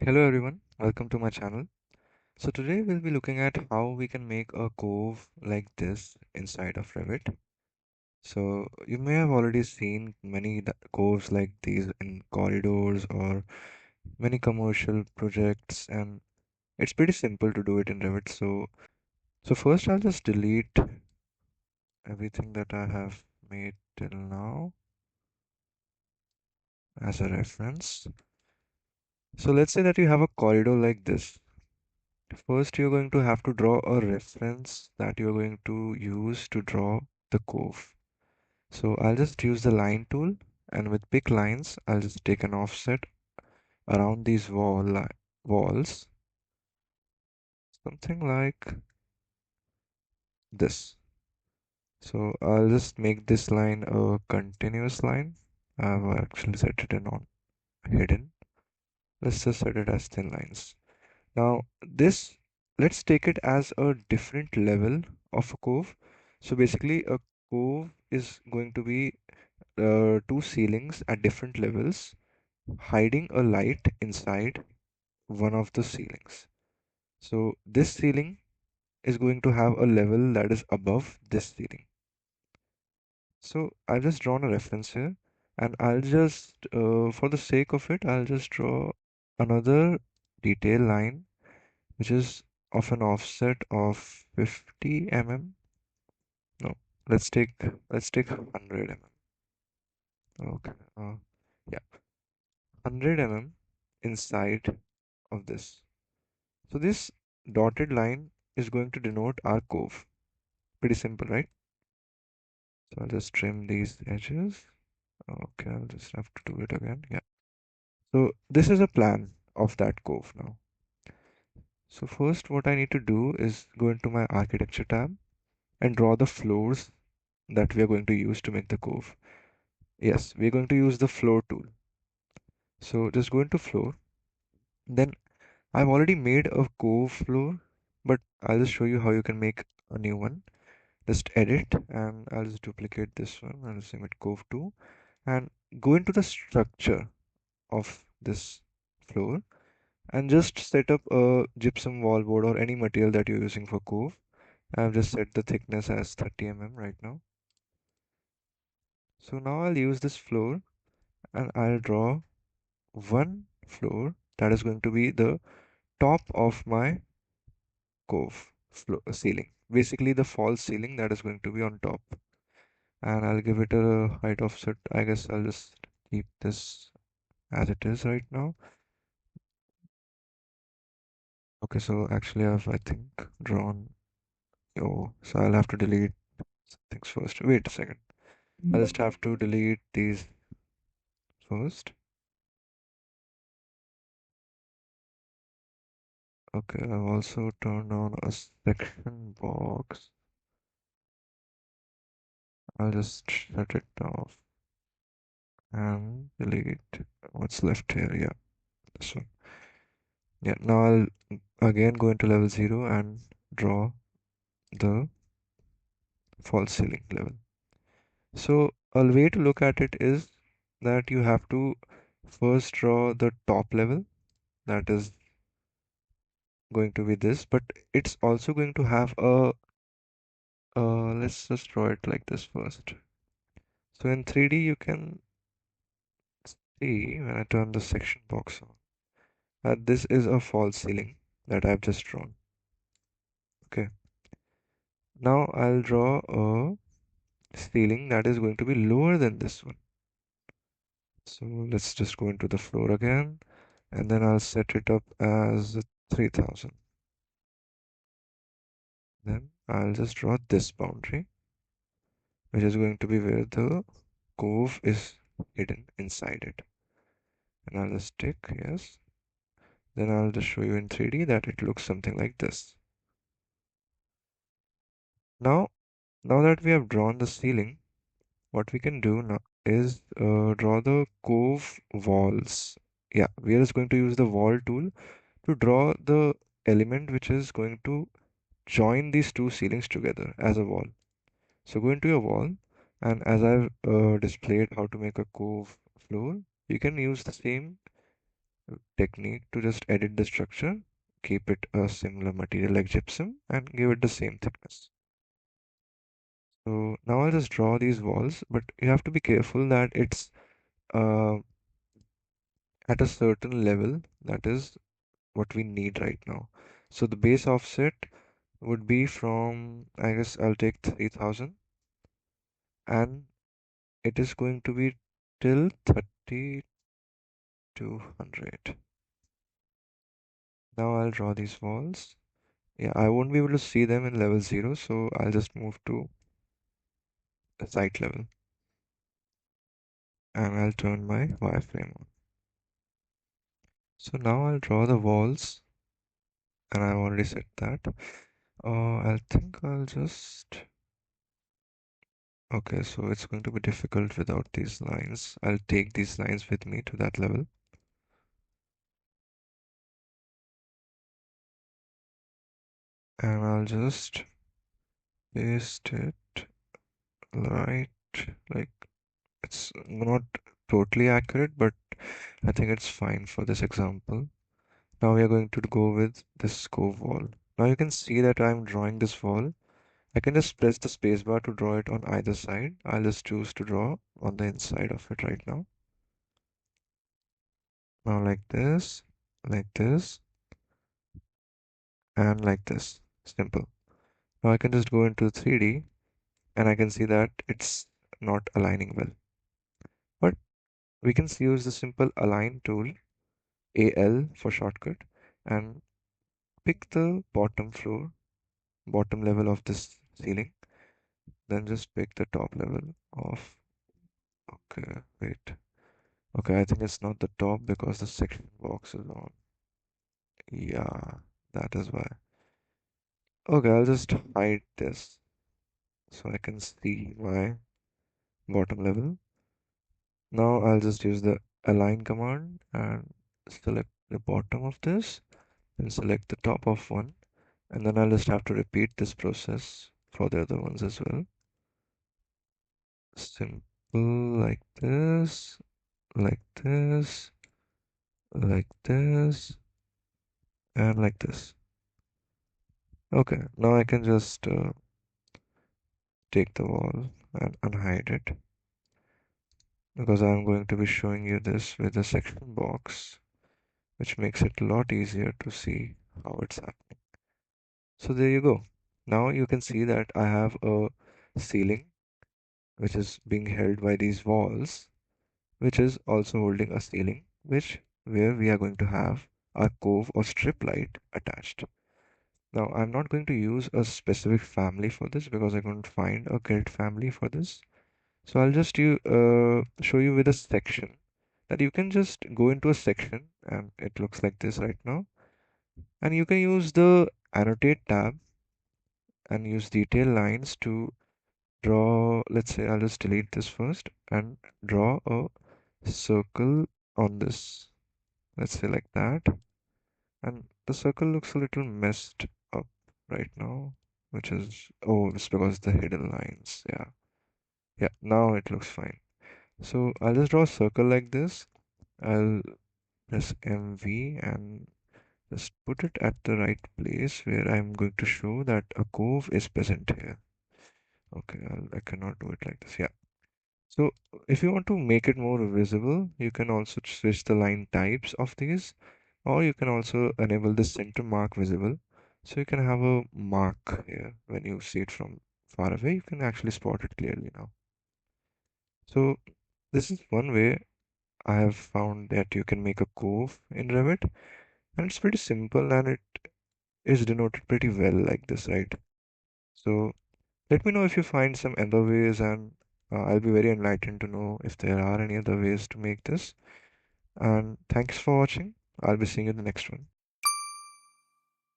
Hello everyone, welcome to my channel. So today we'll be looking at how we can make a cove like this inside of Revit. So you may have already seen many coves like these in corridors or many commercial projects, and it's pretty simple to do it in Revit. So first I'll just delete everything that I have made till now as a reference. So let's say that you have a corridor like this. First, you're going to have to draw a reference that you're going to use to draw the cove. So I'll just use the line tool, and with pick lines, I'll just take an offset around these walls, something like this. So I'll just make this line a continuous line. I've actually set it in on hidden. Let's just set it as thin lines. Now this, let's take it as a different level of a cove. So basically a cove is going to be two ceilings at different levels, hiding a light inside one of the ceilings. So this ceiling is going to have a level that is above this ceiling. So I've just drawn a reference here, and I'll just, for the sake of it, I'll just draw another detail line which is of an offset of 50 mm. No, let's take let's take 100 mm. Okay, yeah, 100 mm inside of this. So this dotted line is going to denote our cove. Pretty simple, right? So I'll just trim these edges. Okay, I'll just have to do it again. Yeah. So this is a plan of that cove now. So first what I need to do is go into my architecture tab and draw the floors that we are going to use to make the cove. Yes, we're going to use the floor tool. So just go into floor. Then I've already made a cove floor, but I'll just show you how you can make a new one. Just edit and I'll just duplicate this one. I'll just name it cove 2 and go into the structure of this floor and just set up a gypsum wall board or any material that you're using for cove. I've just set the thickness as 30 mm right now. So now I'll use this floor and I'll draw one floor that is going to be the top of my cove floor ceiling, basically the false ceiling that is going to be on top, and I'll give it a height offset. I guess I'll just keep this as it is right now. Okay, so actually I've, I think, drawn, oh, so I'll have to delete things first. Wait a second, I'll just have to delete these first. Okay, I've also turned on a section box. I'll just shut it off and delete what's left here. Yeah, this one. Yeah, now I'll again go into level 0 and draw the false ceiling level. So a way to look at it is that you have to first draw the top level, that is going to be this, but it's also going to have a let's just draw it like this first. So in 3D you can see when I turn the section box on that this is a false ceiling that I've just drawn. Okay, now I'll draw a ceiling that is going to be lower than this one. So let's just go into the floor again, and then I'll set it up as 3000. Then I'll just draw this boundary, which is going to be where the cove is hidden inside it. And I'll just tick yes. Then I'll just show you in 3D that it looks something like this. Now, now that we have drawn the ceiling, what we can do now is draw the cove walls. Yeah, we are just going to use the wall tool to draw the element which is going to join these two ceilings together as a wall. So go into your wall, and as I've displayed how to make a cove floor, you can use the same technique to just edit the structure, keep it a similar material like gypsum, and give it the same thickness. So now I'll just draw these walls, but you have to be careful that it's uh, at a certain level. That is what we need right now. So the base offset would be from, I guess I'll take 3000, and it is going to be till 3200. Now I'll draw these walls. Yeah, I won't be able to see them in level 0, so I'll just move to the site level and I'll turn my wireframe on. So now I'll draw the walls, and I've already set that. I think I'll just. Okay, so it's going to be difficult without these lines. I'll take these lines with me to that level. And I'll just paste it right, like it's not totally accurate, but I think it's fine for this example. Now we are going to go with this cove wall. Now you can see that I'm drawing this wall. I can just press the spacebar to draw it on either side. I'll just choose to draw on the inside of it right now. Now like this, and like this. Simple. Now I can just go into 3D and I can see that it's not aligning well. But we can use the simple align tool, AL for shortcut, and pick the bottom level of this ceiling. Then just pick the top level of, okay, wait. Okay, I think it's not the top because the section box is on. Yeah, that is why. Okay, I'll just hide this so I can see my bottom level. Now I'll just use the align command and select the bottom of this and select the top of one, and then I'll just have to repeat this process for the other ones as well. Simple, like this, like this, like this, and like this. Okay, now I can just take the wall and unhide it, because I'm going to be showing you this with a section box, which makes it a lot easier to see how it's happening. So there you go. Now you can see that I have a ceiling which is being held by these walls, which is also holding a ceiling, which where we are going to have our cove or strip light attached. Now I'm not going to use a specific family for this because I couldn't find a guild family for this. So I'll just show you with a section that you can just go into a section, and it looks like this right now. And you can use the annotate tab and use detail lines to draw. Let's say I'll just delete this first and draw a circle on this. Let's say like that. And the circle looks a little messed up right now, which is, oh, it's because the hidden lines. Yeah. Yeah, now it looks fine. So I'll just draw a circle like this. I'll press MV and just put it at the right place where I'm going to show that a cove is present here. Okay, I cannot do it like this. Yeah. So if you want to make it more visible, you can also switch the line types of these, or you can also enable the center mark visible. So you can have a mark here when you see it from far away, you can actually spot it clearly now. So this is one way I have found that you can make a cove in Revit, and it's pretty simple and it is denoted pretty well like this, right? So let me know if you find some other ways, and I'll be very enlightened to know if there are any other ways to make this. And thanks for watching. I'll be seeing you in the next one.